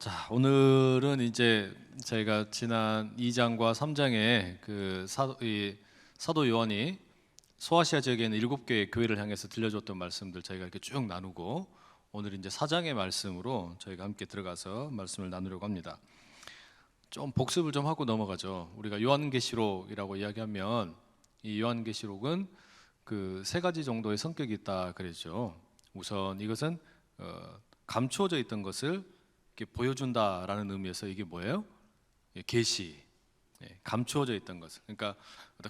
자, 오늘은 이제 저희가 지난 2장과 3장에 그 사도 요한이 소아시아 지역에 있는 7개의 교회를 향해서 들려줬던 말씀들 저희가 이렇게 쭉 나누고, 오늘 이제 4장의 말씀으로 저희가 함께 들어가서 말씀을 나누려고 합니다. 좀 복습을 좀 하고 넘어가죠. 우리가 요한계시록이라고 이야기하면 이 요한계시록은 그 세 가지 정도의 성격이 있다 그랬죠. 우선 이것은 감추어져 있던 것을 이렇게 보여준다라는 의미에서 이게 뭐예요? 계시, 감추어져 있던 것을. 그러니까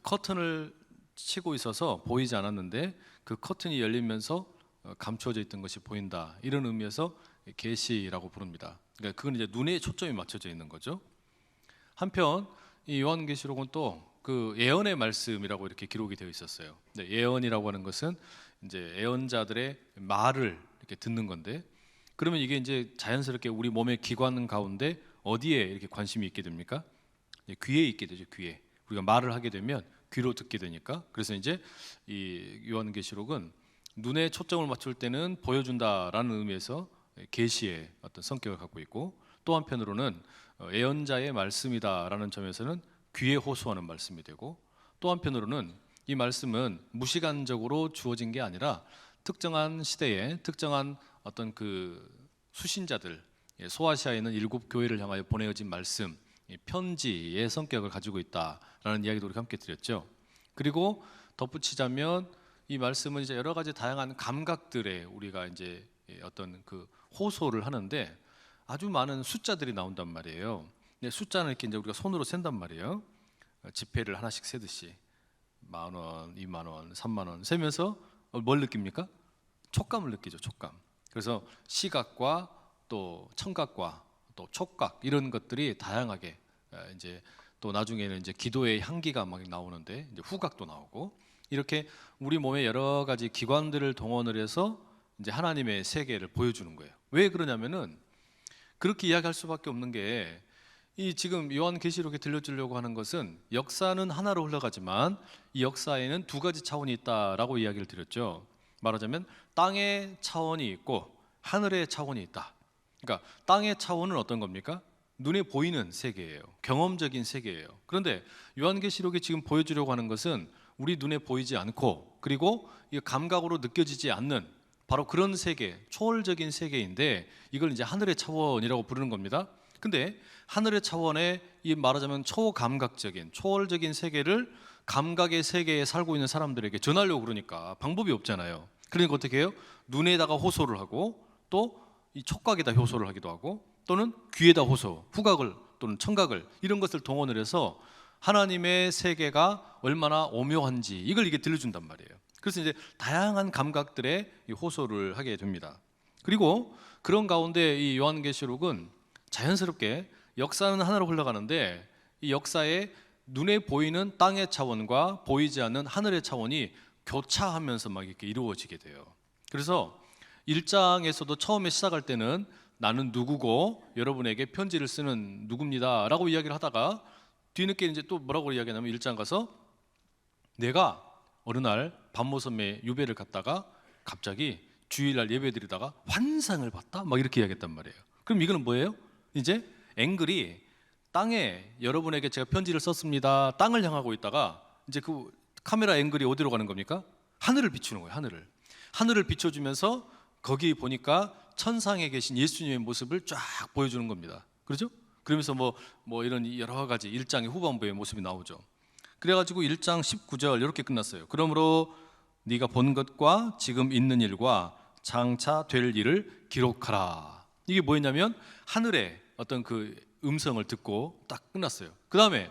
커튼을 치고 있어서 보이지 않았는데 그 커튼이 열리면서 감추어져 있던 것이 보인다, 이런 의미에서 계시라고 부릅니다. 그러니까 그건 이제 눈에 초점이 맞춰져 있는 거죠. 한편 이 요한계시록은 또 그 예언의 말씀이라고 이렇게 기록이 되어 있었어요. 예언이라고 하는 것은 이제 예언자들의 말을 이렇게 듣는 건데, 그러면 이게 이제 자연스럽게 우리 몸의 기관 가운데 어디에 이렇게 관심이 있게 됩니까? 귀에 있게 되죠. 귀에. 우리가 말을 하게 되면 귀로 듣게 되니까. 그래서 이제 이 요한계시록은 눈에 초점을 맞출 때는 보여준다라는 의미에서 계시의 어떤 성격을 갖고 있고, 또 한편으로는 예언자의 말씀이다라는 점에서는 귀에 호소하는 말씀이 되고, 또 한편으로는 이 말씀은 무시간적으로 주어진 게 아니라 특정한 시대에 특정한 어떤 그 수신자들, 소아시아에 있는 7교회를 향하여 보내어진 말씀, 편지의 성격을 가지고 있다라는 이야기도 우리가 함께 드렸죠. 그리고 덧붙이자면 이 말씀은 이제 여러 가지 다양한 감각들에 우리가 이제 어떤 그 호소를 하는데 아주 많은 숫자들이 나온단 말이에요. 숫자는 이렇게 이제 우리가 손으로 센단 말이에요. 지폐를 하나씩 세듯이 10,000원, 20,000원, 30,000원 세면서 뭘 느낍니까? 촉감을 느끼죠. 촉감. 그래서 시각과 또 청각과 또 촉각, 이런 것들이 다양하게 이제 또 나중에는 이제 기도의 향기가 막 나오는데 이제 후각도 나오고, 이렇게 우리 몸의 여러 가지 기관들을 동원을 해서 이제 하나님의 세계를 보여주는 거예요. 왜 그러냐면은 그렇게 이야기할 수밖에 없는 게, 이 지금 요한계시록에 들려주려고 하는 것은 역사는 하나로 흘러가지만 이 역사에는 두 가지 차원이 있다라고 이야기를 드렸죠. 말하자면 땅의 차원이 있고 하늘의 차원이 있다. 그러니까 땅의 차원은 어떤 겁니까? 눈에 보이는 세계예요. 경험적인 세계예요. 그런데 요한계시록이 지금 보여주려고 하는 것은 우리 눈에 보이지 않고, 그리고 이 감각으로 느껴지지 않는 바로 그런 세계, 초월적인 세계인데 이걸 이제 하늘의 차원이라고 부르는 겁니다. 근데 하늘의 차원의 이 말하자면 초감각적인, 초월적인 세계를 감각의 세계에 살고 있는 사람들에게 전하려고 그러니까 방법이 없잖아요. 그러니까 어떻게 해요? 눈에다가 호소를 하고, 또 이 촉각에다 호소를 하기도 하고, 또는 귀에다 호소, 후각을 또는 청각을, 이런 것을 동원을 해서 하나님의 세계가 얼마나 오묘한지 이걸 이게 들려준단 말이에요. 그래서 이제 다양한 감각들의 호소를 하게 됩니다. 그리고 그런 가운데 이 요한계시록은 자연스럽게 역사는 하나로 흘러가는데 이 역사에 눈에 보이는 땅의 차원과 보이지 않는 하늘의 차원이 교차하면서 막 이렇게 이루어지게 돼요. 그래서 1장에서도 처음에 시작할 때는 나는 누구고 여러분에게 편지를 쓰는 누굽니다 라고 이야기를 하다가 뒤늦게 이제 또 뭐라고 이야기하냐면 1장 가서 내가 어느 날 밤모섬에 유배를 갔다가 갑자기 주일날 예배드리다가 환상을 봤다 막 이렇게 이야기했단 말이에요. 그럼 이거는 뭐예요? 이제 앵글이 땅에 여러분에게 제가 편지를 썼습니다, 땅을 향하고 있다가 이제 그 카메라 앵글이 어디로 가는 겁니까? 하늘을 비추는 거예요. 하늘을 비춰주면서 거기 보니까 천상에 계신 예수님의 모습을 쫙 보여주는 겁니다. 그렇죠? 그러면서 뭐 이런 여러 가지 1장의 후반부의 모습이 나오죠. 그래가지고 1장 19절 이렇게 끝났어요. 그러므로 네가 본 것과 지금 있는 일과 장차 될 일을 기록하라. 이게 뭐였냐면 하늘의 어떤 그 음성을 듣고 딱 끝났어요. 그 다음에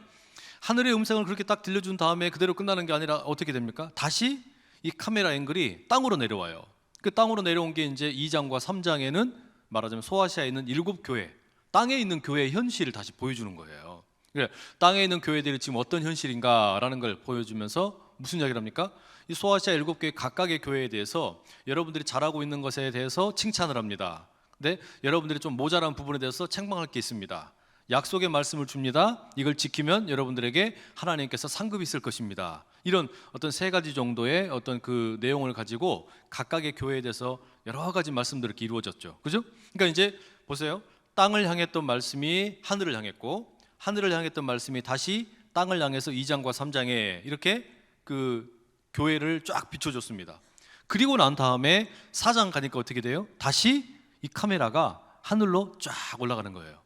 하늘의 음성을 그렇게 딱 들려준 다음에 그대로 끝나는 게 아니라 어떻게 됩니까? 다시 이 카메라 앵글이 땅으로 내려와요. 그 땅으로 내려온 게 이제 2장과 3장에는 말하자면 소아시아에 있는 7교회, 땅에 있는 교회의 현실을 다시 보여주는 거예요. 그러니까 땅에 있는 교회들이 지금 어떤 현실인가라는 걸 보여주면서 무슨 이야기를 합니까? 이 소아시아 7교회 각각의 교회에 대해서 여러분들이 잘하고 있는 것에 대해서 칭찬을 합니다. 근데 여러분들이 좀 모자란 부분에 대해서 책망할 게 있습니다. 약속의 말씀을 줍니다. 이걸 지키면 여러분들에게 하나님께서 상급이 있을 것입니다. 이런 어떤 3가지 정도의 어떤 그 내용을 가지고 각각의 교회에 대해서 여러 가지 말씀들이 이렇게 이루어졌죠. 그죠? 그러니까 이제 보세요. 땅을 향했던 말씀이 하늘을 향했고, 하늘을 향했던 말씀이 다시 땅을 향해서 2장과 3장에 이렇게 그 교회를 쫙 비춰줬습니다. 그리고 난 다음에 4장 가니까 어떻게 돼요? 다시 이 카메라가 하늘로 쫙 올라가는 거예요.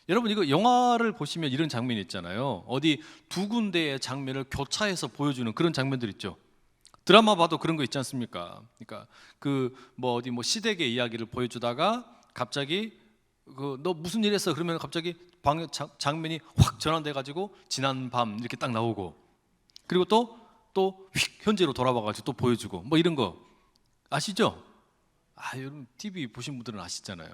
여러분, 이거 영화를 보시면 이런 장면이 있잖아요. 어디 두 군데의 장면을 교차해서 보여주는 그런 장면들 있죠. 드라마 봐도 그런 거 있지 않습니까? 그러니까 그 뭐 어디 뭐 시댁의 이야기를 보여주다가 갑자기 그 너 무슨 일 했어? 그러면 갑자기 장면이 확 전환돼 가지고 지난 밤 이렇게 딱 나오고, 그리고 또 휙 현재로 돌아와 가지고 또 보여주고, 뭐 이런 거 아시죠? 여러분 TV 보신 분들은 아시잖아요.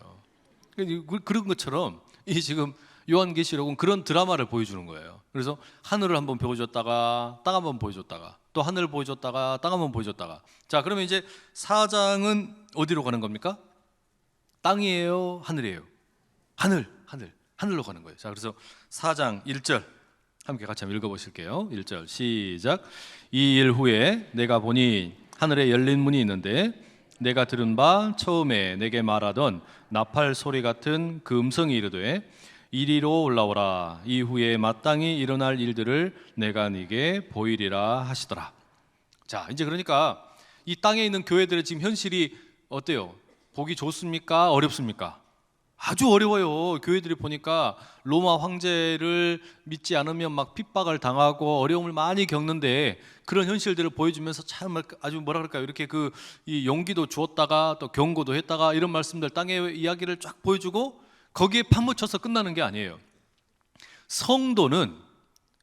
그런 것처럼 이 지금 요한계시록은 그런 드라마를 보여주는 거예요. 그래서 하늘을 한번 보여줬다가 땅 한번 보여줬다가 또 하늘을 보여줬다가 땅 한번 보여줬다가. 자, 그러면 이제 4장은 어디로 가는 겁니까? 땅이에요? 하늘이에요? 하늘로 가는 거예요. 자, 그래서 4장 1절 함께 같이 한번 읽어보실게요. 1절 시작. 이 일 후에 내가 보니 하늘에 열린 문이 있는데 내가 들은 바 처음에 내게 말하던 나팔 소리 같은 그 음성이 이르되 이리로 올라오라. 이후에 마땅히 일어날 일들을 내가 네게 보이리라 하시더라. 자, 이제 그러니까 이 땅에 있는 교회들의 지금 현실이 어때요? 보기 좋습니까? 어렵습니까? 아주 어려워요. 교회들이 보니까 로마 황제를 믿지 않으면 막 핍박을 당하고 어려움을 많이 겪는데, 그런 현실들을 보여주면서 참 아주 뭐라 그럴까요? 이렇게 이 용기도 주었다가 또 경고도 했다가 이런 말씀들, 땅의 이야기를 쫙 보여주고 거기에 파묻혀서 끝나는 게 아니에요. 성도는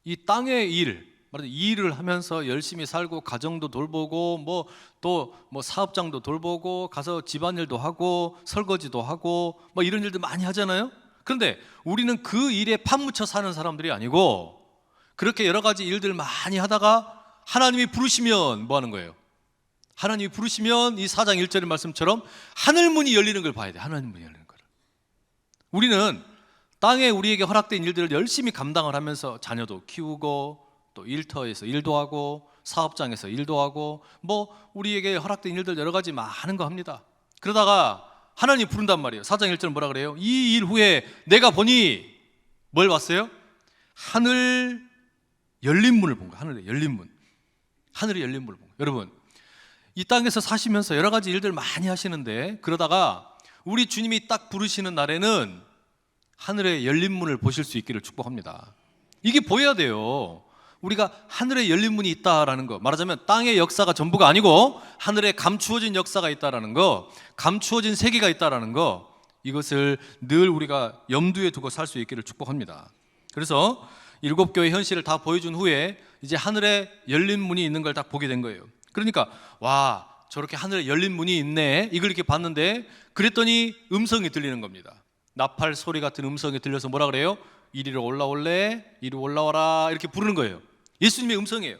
이 땅의 말하자면 일을 하면서 열심히 살고 가정도 돌보고 또 사업장도 돌보고 가서 집안일도 하고 설거지도 하고 뭐 이런 일들 많이 하잖아요. 그런데 우리는 그 일에 파묻혀 사는 사람들이 아니고, 그렇게 여러 가지 일들 많이 하다가 하나님이 부르시면 뭐 하는 거예요? 하나님이 부르시면 이 4장 1절의 말씀처럼 하늘문이 열리는 걸 봐야 돼. 하늘문이 열리는 거를. 우리는 땅에 우리에게 허락된 일들을 열심히 감당을 하면서 자녀도 키우고 또 일터에서 일도 하고 사업장에서 일도 하고 뭐 우리에게 허락된 일들 여러 가지 많은 거 합니다. 그러다가 하나님이 부른단 말이에요. 4장 1절 뭐라 그래요? 이 일 후에 내가 보니 뭘 봤어요? 하늘 열린 문을 본 거예요. 하늘에 열린 문. 하늘에 열린 문을 본 거예요. 여러분, 이 땅에서 사시면서 여러 가지 일들 많이 하시는데, 그러다가 우리 주님이 딱 부르시는 날에는 하늘에 열린 문을 보실 수 있기를 축복합니다. 이게 보여야 돼요. 우리가 하늘에 열린 문이 있다라는 거, 말하자면 땅의 역사가 전부가 아니고 하늘에 감추어진 역사가 있다라는 거, 감추어진 세계가 있다라는 거, 이것을 늘 우리가 염두에 두고 살 수 있기를 축복합니다. 그래서 7교회 현실을 다 보여준 후에 이제 하늘에 열린 문이 있는 걸 딱 보게 된 거예요. 그러니까 와, 저렇게 하늘에 열린 문이 있네, 이걸 이렇게 봤는데, 그랬더니 음성이 들리는 겁니다. 나팔 소리 같은 음성이 들려서 뭐라 그래요? 이리로 올라올래? 이리 올라와라, 이렇게 부르는 거예요. 예수님의 음성이에요.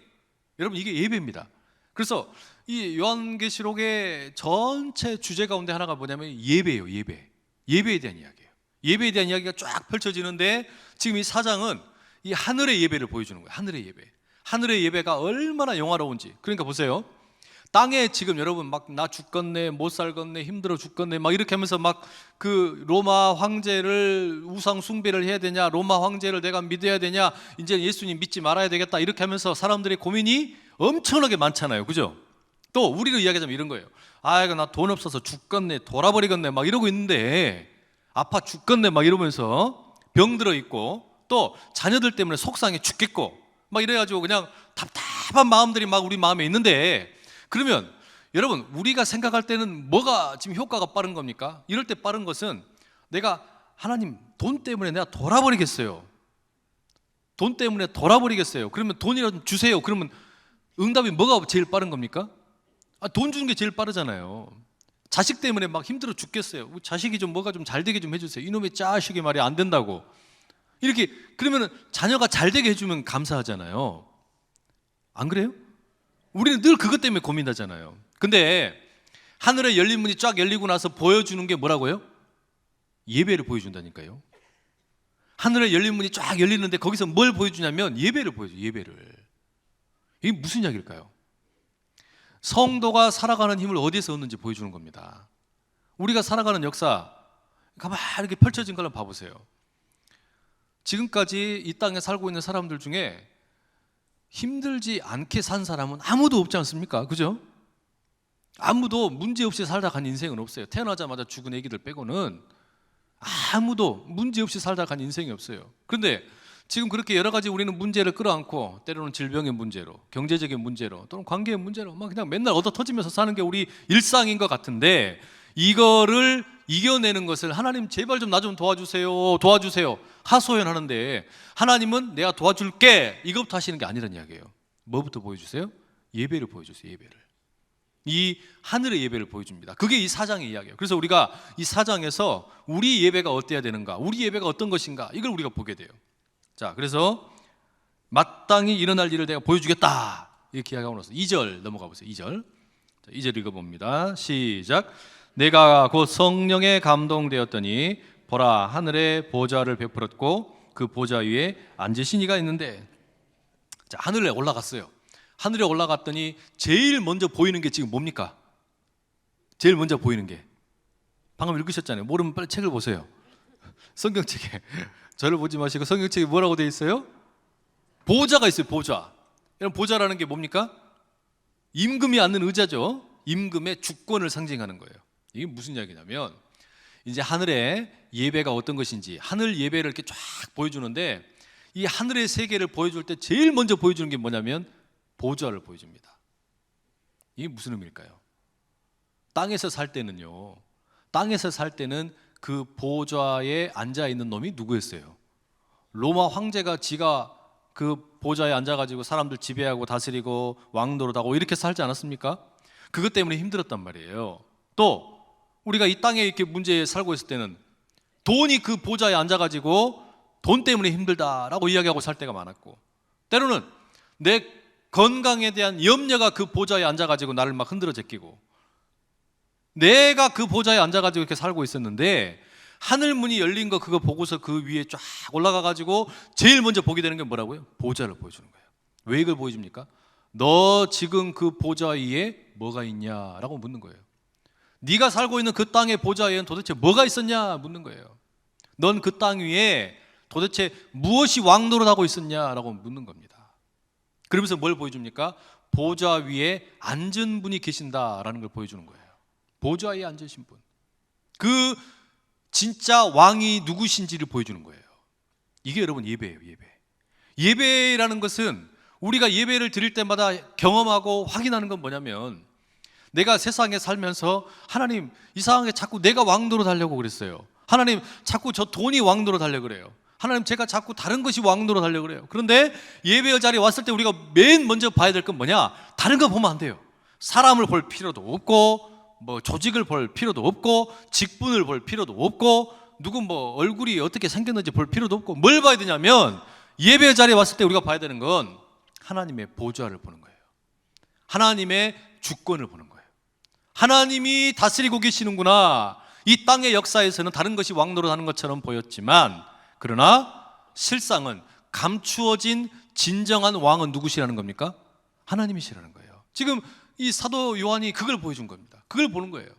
여러분, 이게 예배입니다. 그래서 이 요한계시록의 전체 주제 가운데 하나가 뭐냐면 예배예요. 예배에 대한 이야기예요. 예배에 대한 이야기가 쫙 펼쳐지는데, 지금 이 4장은 이 하늘의 예배를 보여주는 거예요. 하늘의 예배. 하늘의 예배가 얼마나 영화로운지. 그러니까 보세요. 땅에 지금 여러분 막 나 죽겠네, 못 살겠네, 힘들어 죽겠네 막 이렇게 하면서 막 그 로마 황제를 우상 숭배를 해야 되냐, 로마 황제를 내가 믿어야 되냐, 이제 예수님 믿지 말아야 되겠다, 이렇게 하면서 사람들의 고민이 엄청나게 많잖아요. 그죠? 또 우리로 이야기하자면 이런 거예요. 이거 나 돈 없어서 죽겠네, 돌아버리겠네 막 이러고 있는데, 아파 죽겠네 막 이러면서 병들어 있고, 또 자녀들 때문에 속상해 죽겠고 막 이래가지고 그냥 답답한 마음들이 막 우리 마음에 있는데, 그러면 여러분, 우리가 생각할 때는 뭐가 지금 효과가 빠른 겁니까? 이럴 때 빠른 것은, 내가 하나님 돈 때문에 내가 돌아버리겠어요. 돈 때문에 돌아버리겠어요. 그러면 돈이라도 주세요. 그러면 응답이 뭐가 제일 빠른 겁니까? 돈 주는 게 제일 빠르잖아요. 자식 때문에 막 힘들어 죽겠어요. 자식이 좀 뭐가 좀 잘 되게 좀 해주세요. 이놈의 자식이 말이 안 된다고. 이렇게 그러면 자녀가 잘 되게 해주면 감사하잖아요. 안 그래요? 우리는 늘 그것 때문에 고민하잖아요. 근데 하늘에 열린 문이 쫙 열리고 나서 보여주는 게 뭐라고요? 예배를 보여준다니까요. 하늘에 열린 문이 쫙 열리는데 거기서 뭘 보여주냐면 예배를 보여줘요. 예배를. 이게 무슨 이야기일까요? 성도가 살아가는 힘을 어디에서 얻는지 보여주는 겁니다. 우리가 살아가는 역사, 가만히 이렇게 펼쳐진 걸 봐보세요. 지금까지 이 땅에 살고 있는 사람들 중에 힘들지 않게 산 사람은 아무도 없지 않습니까? 그죠? 아무도 문제없이 살다 간 인생은 없어요. 태어나자마자 죽은 애기들 빼고는 아무도 문제없이 살다 간 인생이 없어요. 그런데 지금 그렇게 여러 가지 우리는 문제를 끌어안고, 때로는 질병의 문제로, 경제적인 문제로, 또는 관계의 문제로 막 그냥 맨날 얻어 터지면서 사는 게 우리 일상인 것 같은데, 이거를 이겨내는 것을 하나님 제발 좀 나 좀 도와주세요, 도와주세요 하소연하는데, 하나님은 내가 도와줄게 이것부터 하시는 게 아니란 이야기예요. 뭐부터 보여주세요? 예배를 보여주세요. 예배를. 이 하늘의 예배를 보여줍니다. 그게 이 4장의 이야기예요. 그래서 우리가 이 4장에서 우리 예배가 어때야 되는가, 우리 예배가 어떤 것인가, 이걸 우리가 보게 돼요. 자, 그래서 마땅히 일어날 일을 내가 보여주겠다 이렇게 이야기하고 나서 2절 넘어가 보세요. 2절. 자, 2절 읽어봅니다. 시작. 내가 곧 성령에 감동되었더니 보라, 하늘에 보좌를 베풀었고 그 보좌 위에 앉으신 이가 있는데, 자, 하늘에 올라갔어요. 하늘에 올라갔더니 제일 먼저 보이는 게 지금 뭡니까? 제일 먼저 보이는 게, 방금 읽으셨잖아요. 모르면 빨리 책을 보세요. 성경책에 저를 보지 마시고 성경책에 뭐라고 되어 있어요? 보좌가 있어요. 보좌. 여러분, 보좌라는 게 뭡니까? 임금이 앉는 의자죠. 임금의 주권을 상징하는 거예요. 이게 무슨 이야기냐면, 이제 하늘의 예배가 어떤 것인지, 하늘 예배를 이렇게 쫙 보여주는데, 이 하늘의 세계를 보여줄 때 제일 먼저 보여주는 게 뭐냐면 보좌를 보여줍니다. 이게 무슨 의미일까요? 땅에서 살 때는요, 땅에서 살 때는 그 보좌에 앉아 있는 놈이 누구였어요? 로마 황제가 지가 그 보좌에 앉아가지고 사람들 지배하고 다스리고 왕 노릇하고 이렇게 살지 않았습니까? 그것 때문에 힘들었단 말이에요. 또 우리가 이 땅에 이렇게 문제에 살고 있을 때는 돈이 그 보좌에 앉아가지고 돈 때문에 힘들다라고 이야기하고 살 때가 많았고, 때로는 내 건강에 대한 염려가 그 보좌에 앉아가지고 나를 막 흔들어 제끼고, 내가 그 보좌에 앉아가지고 이렇게 살고 있었는데 하늘 문이 열린 거 그거 보고서 그 위에 쫙 올라가가지고 제일 먼저 보게 되는 게 뭐라고요? 보좌를 보여주는 거예요. 왜 이걸 보여줍니까? 너 지금 그 보좌 위에 뭐가 있냐라고 묻는 거예요. 네가 살고 있는 그 땅의 보좌 위에는 도대체 뭐가 있었냐 묻는 거예요. 넌 그 땅 위에 도대체 무엇이 왕노릇하고 있었냐라고 묻는 겁니다. 그러면서 뭘 보여줍니까? 보좌 위에 앉은 분이 계신다라는 걸 보여주는 거예요. 보좌 위에 앉으신 분, 그 진짜 왕이 누구신지를 보여주는 거예요. 이게 여러분 예배예요. 예배라는 것은 우리가 예배를 드릴 때마다 경험하고 확인하는 건 뭐냐면, 내가 세상에 살면서 하나님 이상하게 자꾸 내가 왕노릇 하려고 그랬어요. 하나님 자꾸 저 돈이 왕노릇 하려고 그래요. 하나님 제가 자꾸 다른 것이 왕노릇 하려고 그래요. 그런데 예배 자리에 왔을 때 우리가 맨 먼저 봐야 될 건 뭐냐? 다른 거 보면 안 돼요. 사람을 볼 필요도 없고, 뭐 조직을 볼 필요도 없고, 직분을 볼 필요도 없고, 누구 뭐 얼굴이 어떻게 생겼는지 볼 필요도 없고, 뭘 봐야 되냐면 예배 자리에 왔을 때 우리가 봐야 되는 건 하나님의 보좌를 보는 거예요. 하나님의 주권을 보는 거예요. 하나님이 다스리고 계시는구나. 이 땅의 역사에서는 다른 것이 왕노릇하는 것처럼 보였지만, 그러나 실상은 감추어진 진정한 왕은 누구시라는 겁니까? 하나님이시라는 거예요. 지금 이 사도 요한이 그걸 보여준 겁니다. 그걸 보는 거예요.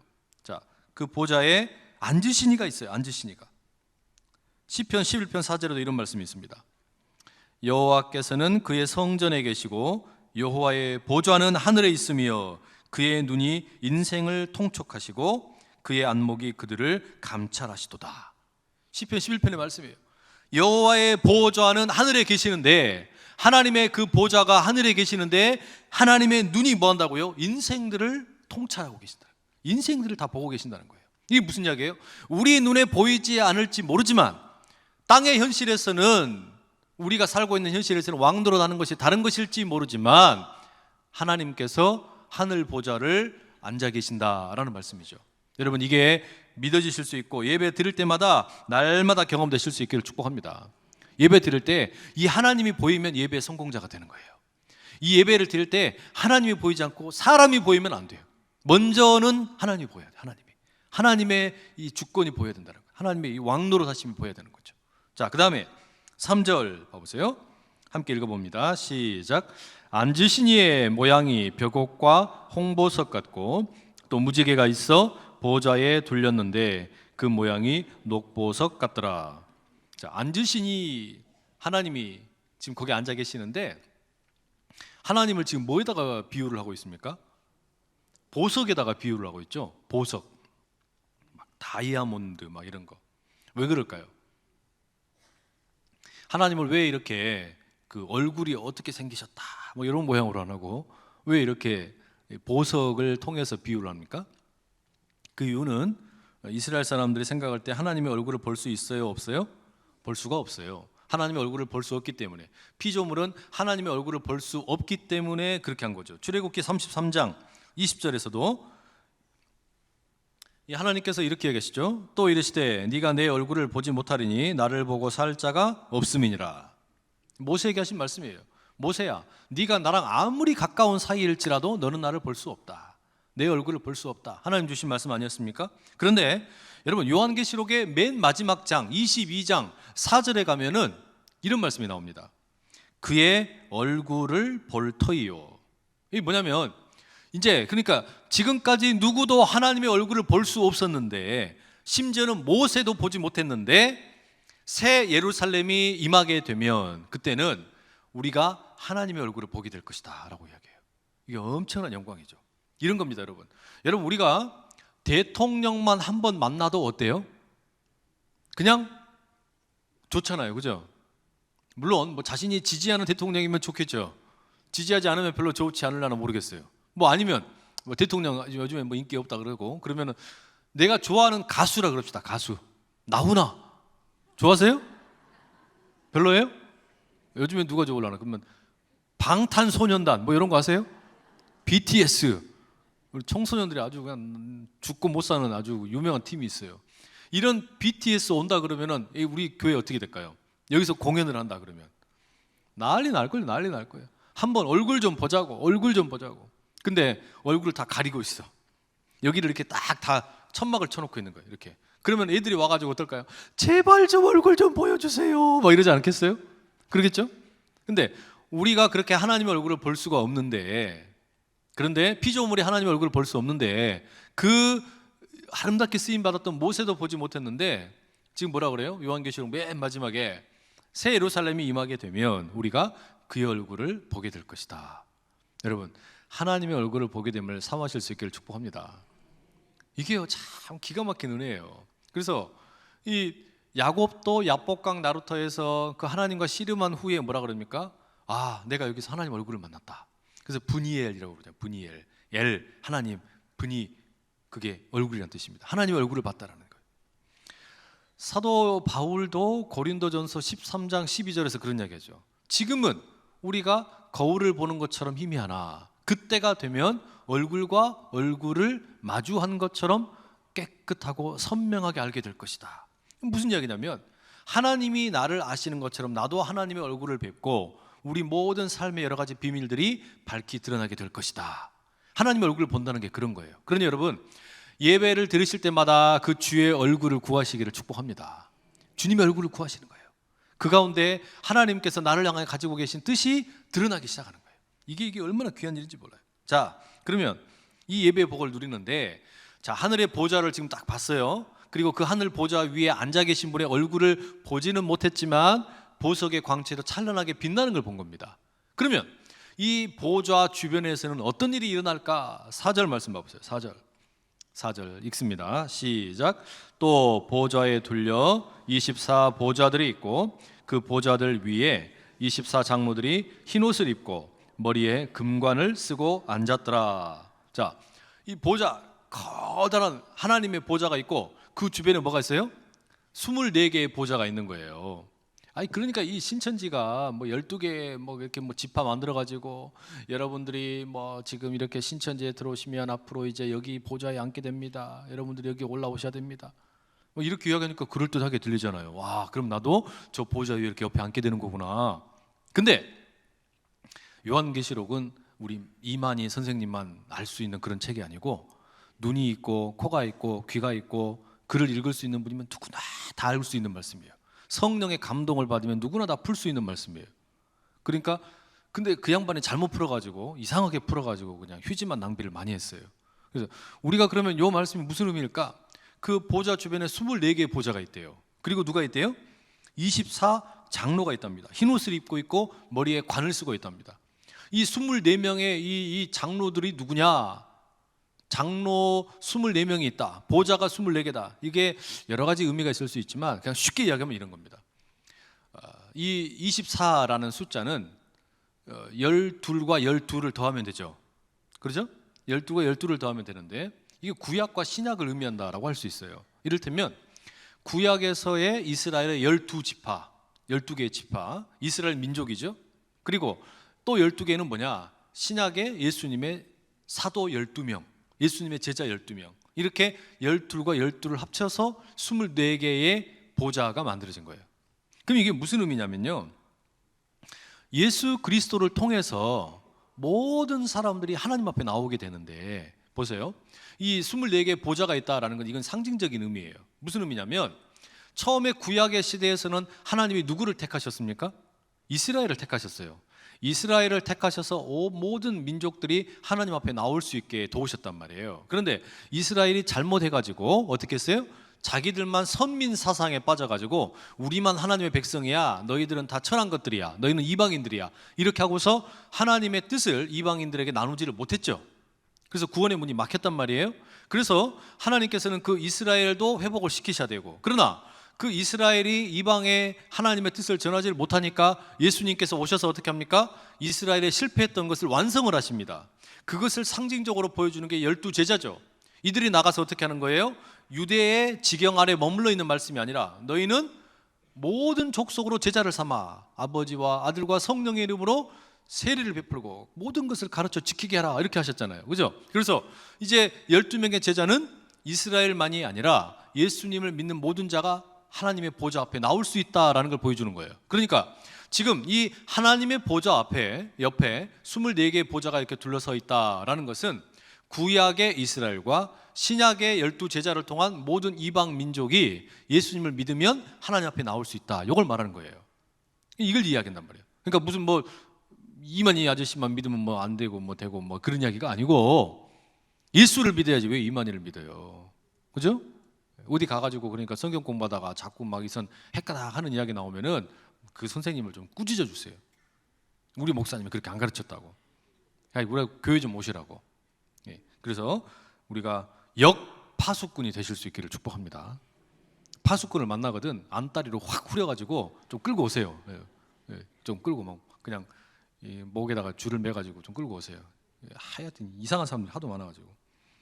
자, 그 보좌에 앉으신 이가 있어요. 앉으신 이가. 시편 11편 4절에도 이런 말씀이 있습니다. 여호와께서는 그의 성전에 계시고 여호와의 보좌는 하늘에 있으며 그의 눈이 인생을 통촉하시고 그의 안목이 그들을 감찰하시도다. 시편 11편의 말씀이에요. 여호와의 보좌는 하늘에 계시는데, 하나님의 그 보좌가 하늘에 계시는데 하나님의 눈이 뭐 한다고요? 인생들을 통찰하고 계신다. 인생들을 다 보고 계신다는 거예요. 이게 무슨 이야기예요? 우리 눈에 보이지 않을지 모르지만 땅의 현실에서는, 우리가 살고 있는 현실에서는 왕노릇하는 것이 다른 것일지 모르지만 하나님께서 하늘 보좌를 앉아 계신다라는 말씀이죠. 여러분, 이게 믿어지실 수 있고 예배 드릴 때마다 날마다 경험되실 수 있기를 축복합니다. 예배 드릴 때 이 하나님이 보이면 예배의 성공자가 되는 거예요. 이 예배를 드릴 때 하나님이 보이지 않고 사람이 보이면 안 돼요. 먼저는 하나님이 보여야 돼요. 하나님의 이 주권이 보여야 된다는 거예요. 하나님의 이 왕노릇 하심이 보여야 되는 거죠. 자, 그 다음에 3절 봐보세요. 함께 읽어봅니다. 시작. 앉으신 이의 모양이 벽옥과 홍보석 같고 또 무지개가 있어 보좌에 둘렸는데 그 모양이 녹보석 같더라. 자, 앉으시니 하나님이 지금 거기 앉아 계시는데 하나님을 지금 뭐에다가 비유를 하고 있습니까? 보석에다가 비유를 하고 있죠. 보석, 막 다이아몬드 막 이런 거. 왜 그럴까요? 하나님을 왜 이렇게 그 얼굴이 어떻게 생기셨다 뭐 이런 모양으로 안 하고 왜 이렇게 보석을 통해서 비유를 합니까? 그 이유는 이스라엘 사람들이 생각할 때 하나님의 얼굴을 볼 수 있어요, 없어요? 볼 수가 없어요. 하나님의 얼굴을 볼 수 없기 때문에, 피조물은 하나님의 얼굴을 볼 수 없기 때문에 그렇게 한 거죠. 출애굽기 33장 20절에서도 하나님께서 이렇게 얘기하시죠. 또 이르시되 네가 내 얼굴을 보지 못하리니 나를 보고 살 자가 없음이니라. 모세에게 하신 말씀이에요. 모세야, 네가 나랑 아무리 가까운 사이일지라도 너는 나를 볼 수 없다. 내 얼굴을 볼 수 없다. 하나님 주신 말씀 아니었습니까? 그런데 여러분, 요한계시록의 맨 마지막 장 22장 4절에 가면은 이런 말씀이 나옵니다. 그의 얼굴을 볼 터이요. 이게 뭐냐면 이제 그러니까 지금까지 누구도 하나님의 얼굴을 볼 수 없었는데, 심지어는 모세도 보지 못했는데 새 예루살렘이 임하게 되면 그때는 우리가 하나님의 얼굴을 보게 될 것이다 라고 이야기해요. 이게 엄청난 영광이죠. 이런 겁니다. 여러분 우리가 대통령만 한 번 만나도 어때요? 그냥 좋잖아요, 그죠? 물론 뭐 자신이 지지하는 대통령이면 좋겠죠. 지지하지 않으면 별로 좋지 않으려나 모르겠어요. 뭐 아니면 뭐 대통령 요즘에 뭐 인기 없다 그러고, 그러면은 내가 좋아하는 가수라 그럽시다. 가수 나훈아 좋아하세요? 별로예요? 요즘에 누가 좋으려나? 그러면 방탄소년단 뭐 이런 거 아세요? BTS. 우리 청소년들이 아주 그냥 죽고 못 사는 아주 유명한 팀이 있어요. 이런 BTS 온다 그러면은 우리 교회 어떻게 될까요? 여기서 공연을 한다 그러면 난리 날 거예요. 한번 얼굴 좀 보자고. 근데 얼굴을 다 가리고 있어. 여기를 이렇게 딱 다 천막을 쳐놓고 있는 거예요. 이렇게. 그러면 애들이 와가지고 어떨까요? 제발 좀 얼굴 좀 보여주세요. 막 이러지 않겠어요? 그러겠죠? 근데 우리가 그렇게 하나님의 얼굴을 볼 수가 없는데, 그런데 피조물이 하나님의 얼굴을 볼 수 없는데 그 아름답게 쓰임 받았던 모세도 보지 못했는데 지금 뭐라 그래요? 요한계시록 맨 마지막에 새 예루살렘이 임하게 되면 우리가 그의 얼굴을 보게 될 것이다. 여러분, 하나님의 얼굴을 보게 됨을 사모하실 수 있기를 축복합니다. 이게 참 기가 막힌 은혜예요. 그래서 이 야곱도 야복강 나루터에서 그 하나님과 씨름한 후에 뭐라 그럽니까? 아, 내가 여기서 하나님 얼굴을 만났다. 그래서 브니엘이라고 그러죠. 브니엘, 엘 하나님, 브니 그게 얼굴이라는 뜻입니다. 하나님의 얼굴을 봤다라는 거예요. 사도 바울도 고린도전서 13장 12절에서 그런 이야기하죠. 지금은 우리가 거울을 보는 것처럼 희미하나 그때가 되면 얼굴과 얼굴을 마주한 것처럼 깨끗하고 선명하게 알게 될 것이다. 무슨 이야기냐면 하나님이 나를 아시는 것처럼 나도 하나님의 얼굴을 뵙고 우리 모든 삶의 여러 가지 비밀들이 밝히 드러나게 될 것이다. 하나님의 얼굴을 본다는 게 그런 거예요. 그러니 여러분, 예배를 들으실 때마다 그 주의 얼굴을 구하시기를 축복합니다. 주님의 얼굴을 구하시는 거예요. 그 가운데 하나님께서 나를 향해 가지고 계신 뜻이 드러나기 시작하는 거예요. 이게 얼마나 귀한 일인지 몰라요. 자, 그러면 이 예배의 복을 누리는데, 자, 하늘의 보좌를 지금 딱 봤어요. 그리고 그 하늘 보좌 위에 앉아 계신 분의 얼굴을 보지는 못했지만 보석의 광채로 찬란하게 빛나는 걸 본 겁니다. 그러면 이 보좌 주변에서는 어떤 일이 일어날까? 4절 말씀 봐보세요. 4절 읽습니다. 시작. 또 보좌에 둘려 24 보좌들이 있고 그 보좌들 위에 24 장로들이 흰 옷을 입고 머리에 금관을 쓰고 앉았더라. 자, 이 보좌, 커다란 하나님의 보좌가 있고 그 주변에 뭐가 있어요? 24개의 보좌가 있는 거예요. 아니 그러니까 이 신천지가 뭐 12개 뭐 이렇게 뭐 지파 만들어 가지고 여러분들이 뭐 지금 이렇게 신천지에 들어오시면 앞으로 이제 여기 보좌에 앉게 됩니다. 여러분들이 여기 올라오셔야 됩니다. 뭐 이렇게 이야기하니까 그럴듯하게 들리잖아요. 와, 그럼 나도 저 보좌 위에 이렇게 옆에 앉게 되는 거구나. 근데 요한계시록은 우리 이만희 선생님만 알 수 있는 그런 책이 아니고 눈이 있고 코가 있고 귀가 있고 글을 읽을 수 있는 분이면 누구나 다 알 수 있는 말씀이에요. 성령의 감동을 받으면 누구나 다 풀 수 있는 말씀이에요. 그러니까 근데 그 양반이 잘못 풀어가지고 이상하게 풀어가지고 그냥 휴지만 낭비를 많이 했어요. 그래서 우리가 그러면 이 말씀이 무슨 의미일까? 그 보좌 주변에 24개의 보좌가 있대요. 그리고 누가 있대요? 24 장로가 있답니다. 흰 옷을 입고 있고 머리에 관을 쓰고 있답니다. 이 24명의 이 장로들이 누구냐? 장로 24명이 있다. 보좌가 24개다. 이게 여러 가지 의미가 있을 수 있지만 그냥 쉽게 이야기하면 이런 겁니다. 이 24라는 숫자는 12과 12를 더하면 되죠. 그렇죠? 12과 12를 더하면 되는데 이게 구약과 신약을 의미한다라고 할 수 있어요. 이를테면 구약에서의 이스라엘의 12지파, 12개의 지파, 이스라엘 민족이죠. 그리고 또 12개는 뭐냐? 신약의 예수님의 사도 12명, 예수님의 제자 12명. 이렇게 12과 12를 합쳐서 24개의 보좌가 만들어진 거예요. 그럼 이게 무슨 의미냐면요, 예수 그리스도를 통해서 모든 사람들이 하나님 앞에 나오게 되는데, 보세요, 이 24개의 보좌가 있다라는 건 이건 상징적인 의미예요. 무슨 의미냐면 처음에 구약의 시대에서는 하나님이 누구를 택하셨습니까? 이스라엘을 택하셨어요. 이스라엘을 택하셔서 모든 민족들이 하나님 앞에 나올 수 있게 도우셨단 말이에요. 그런데 이스라엘이 잘못해가지고 어떻게 했어요? 자기들만 선민 사상에 빠져가지고 우리만 하나님의 백성이야, 너희들은 다 천한 것들이야, 너희는 이방인들이야, 이렇게 하고서 하나님의 뜻을 이방인들에게 나누지를 못했죠. 그래서 구원의 문이 막혔단 말이에요. 그래서 하나님께서는 그 이스라엘도 회복을 시키셔야 되고, 그러나 그 이스라엘이 이방에 하나님의 뜻을 전하지를 못하니까 예수님께서 오셔서 어떻게 합니까? 이스라엘에 실패했던 것을 완성을 하십니다. 그것을 상징적으로 보여주는 게 12제자죠. 이들이 나가서 어떻게 하는 거예요? 유대의 지경 아래 머물러 있는 말씀이 아니라 너희는 모든 족속으로 제자를 삼아 아버지와 아들과 성령의 이름으로 세례를 베풀고 모든 것을 가르쳐 지키게 하라, 이렇게 하셨잖아요. 그죠? 그래서 이제 12명의 제자는 이스라엘만이 아니라 예수님을 믿는 모든 자가 하나님의 보좌 앞에 나올 수 있다라는 걸 보여주는 거예요. 그러니까 지금 이 하나님의 보좌 앞에 옆에 24개의 보좌가 이렇게 둘러서 있다라는 것은 구약의 이스라엘과 신약의 12제자를 통한 모든 이방 민족이 예수님을 믿으면 하나님 앞에 나올 수 있다, 이걸 말하는 거예요. 이걸 이야기한단 말이에요. 그러니까 무슨 뭐 이만희 아저씨만 믿으면 뭐 안 되고 뭐 되고 뭐 그런 이야기가 아니고, 예수를 믿어야지 왜 이만희를 믿어요? 그죠? 어디 가가지고 그러니까 성경 공부하다가 자꾸 막 이선 헷가닥 하는 이야기 나오면은 그 선생님을 좀 꾸짖어 주세요. 우리 목사님이 그렇게 안 가르쳤다고. 우리가 교회 좀 오시라고. 예. 그래서 우리가 역파수꾼이 되실 수 있기를 축복합니다. 파수꾼을 만나거든 안다리로 확 후려가지고 좀 끌고 오세요. 예. 예. 좀 끌고 막 그냥 이 목에다가 줄을 매가지고 좀 끌고 오세요. 예. 하여튼 이상한 사람들이 하도 많아가지고.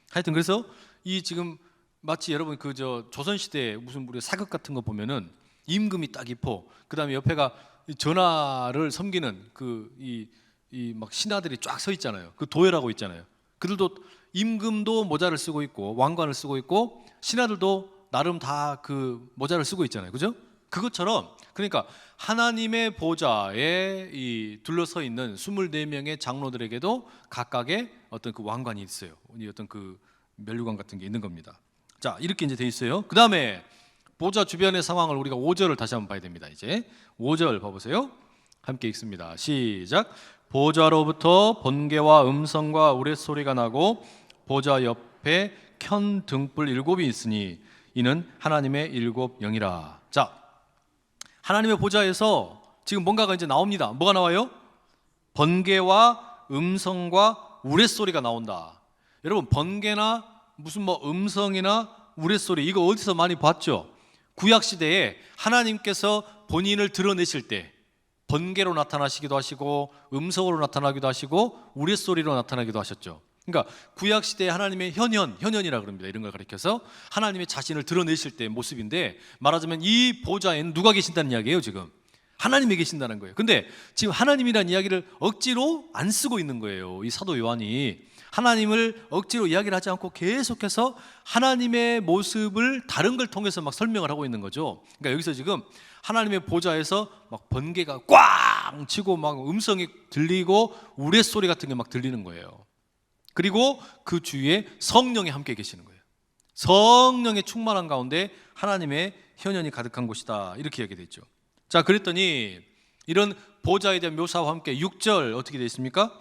하여튼 그래서 이 지금 마치 여러분 그 조선시대 무슨 우리 사극 같은 거 보면은 임금이 딱 입고 그다음에 옆에가 전하를 섬기는 그 이 막 신하들이 쫙 서 있잖아요. 그 도열하고 있잖아요. 그들도 임금도 모자를 쓰고 있고 왕관을 쓰고 있고 신하들도 나름 다 그 모자를 쓰고 있잖아요. 그죠? 그것처럼 그러니까 하나님의 보좌에 이 둘러서 있는 24명의 장로들에게도 각각의 어떤 그 왕관이 있어요. 어떤 그 면류관 같은 게 있는 겁니다. 자, 이렇게 이제 돼 있어요. 그 다음에 보좌 주변의 상황을 우리가 5절을 다시 한번 봐야 됩니다. 이제 5절 봐보세요. 함께 읽습니다. 시작. 보좌로부터 번개와 음성과 우레소리가 나고 보좌 옆에 켠 등불 7이 있으니 이는 하나님의 7 영이라. 자, 하나님의 보좌에서 지금 뭔가가 이제 나옵니다. 뭐가 나와요? 번개와 음성과 우레소리가 나온다. 여러분, 번개나 무슨 뭐 음성이나 우레소리, 이거 어디서 많이 봤죠? 구약 시대에 하나님께서 본인을 드러내실 때 번개로 나타나시기도 하시고 음성으로 나타나기도 하시고 우레소리로 나타나기도 하셨죠. 그러니까 구약 시대에 하나님의 현현이라 그럽니다. 이런 걸 가리켜서 하나님의 자신을 드러내실 때의 모습인데, 말하자면 이 보좌에는 누가 계신다는 이야기예요. 지금 하나님이 계신다는 거예요. 근데 지금 하나님이라는 이야기를 억지로 안 쓰고 있는 거예요. 이 사도 요한이 하나님을 억지로 이야기를 하지 않고 계속해서 하나님의 모습을 다른 걸 통해서 막 설명을 하고 있는 거죠. 그러니까 여기서 지금 하나님의 보좌에서 막 번개가 꽝 치고 막 음성이 들리고 우레소리 같은 게 막 들리는 거예요. 그리고 그 주위에 성령이 함께 계시는 거예요. 성령의 충만한 가운데 하나님의 현현이 가득한 곳이다, 이렇게 얘기되어 있죠. 자, 그랬더니 이런 보좌에 대한 묘사와 함께 6절 어떻게 되어 있습니까?